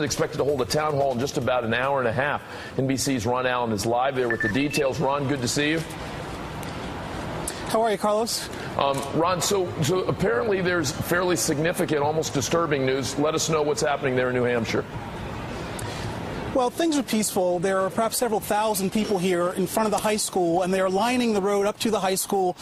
Expected to hold a town hall in just about an hour and a half. NBC's Ron Allen is live there with the details. Ron, good to see you. How are you, Carlos? Ron, so apparently there's fairly significant, almost disturbing news. Let us know what's happening there in New Hampshire. Well, things are peaceful. There are perhaps several thousand people here in front of the high school, and they are lining the road up to the high school.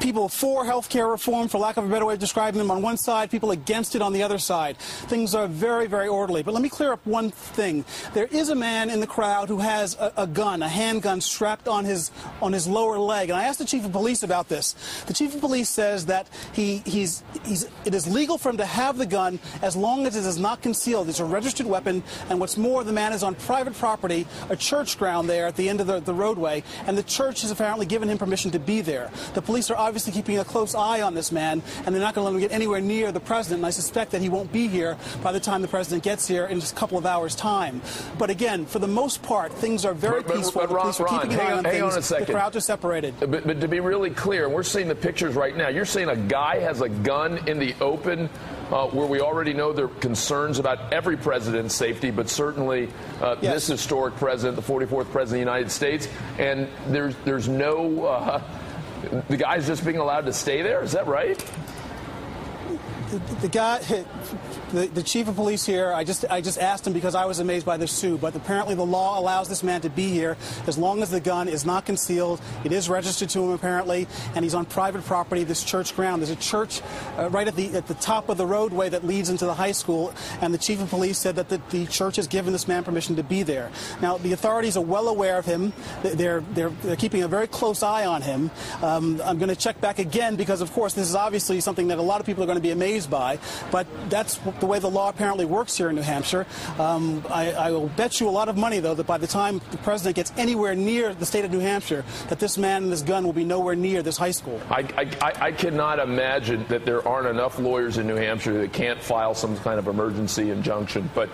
People for health care reform, for lack of a better way of describing them, on one side, people against it on the other side. Things are very, very orderly. But let me clear up one thing. There is a man in the crowd who has a gun, a handgun, strapped on his lower leg. And I asked the chief of police about this. The chief of police says that it is legal for him to have the gun as long as it is not concealed. It's a registered weapon, and what's more, the man is on private property, a church ground there at the end of the roadway, and the church has apparently given him permission to be there. The police are obviously keeping a close eye on this man, and they're not going to let him get anywhere near the president, and I suspect that he won't be here by the time the president gets here in just a couple of hours' time. But again, for the most part, things are very peaceful. The police are keeping an eye on things. The crowds are separated. But to be really clear, we're seeing the pictures right now. You're saying a guy has a gun in the open where we already know there are concerns about every president's safety, but certainly this historic president, the 44th president of the United States, and there's no the guy's just being allowed to stay there. Is that right? The guy, the chief of police here, I just asked him because I was amazed by this too, but apparently the law allows this man to be here as long as the gun is not concealed. It is registered to him apparently, and he's on private property, this church ground. There's a church right at the top of the roadway that leads into the high school, and the chief of police said that the church has given this man permission to be there. Now, the authorities are well aware of him. They're keeping a very close eye on him. I'm going to check back again because, of course, this is obviously something that a lot of people are going to be amazed by, but that's the way the law apparently works here in New Hampshire. I will bet you a lot of money, though, that by the time the president gets anywhere near the state of New Hampshire, that this man and this gun will be nowhere near this high school. I cannot imagine that there aren't enough lawyers in New Hampshire that can't file some kind of emergency injunction, but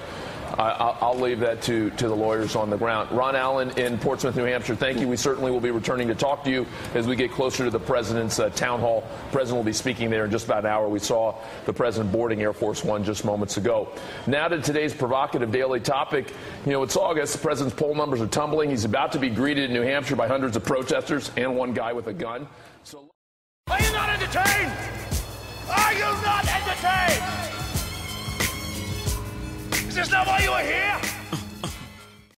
I'll leave that to the lawyers on the ground. Ron Allen in Portsmouth, New Hampshire, thank you. We certainly will be returning to talk to you as we get closer to the president's town hall. The president will be speaking there in just about an hour. We saw the president boarding Air Force One just moments ago. Now to today's provocative daily topic. You know, it's August. The president's poll numbers are tumbling. He's about to be greeted in New Hampshire by hundreds of protesters and one guy with a gun. Are you not entertained? Are you not entertained? Is this not why you are here?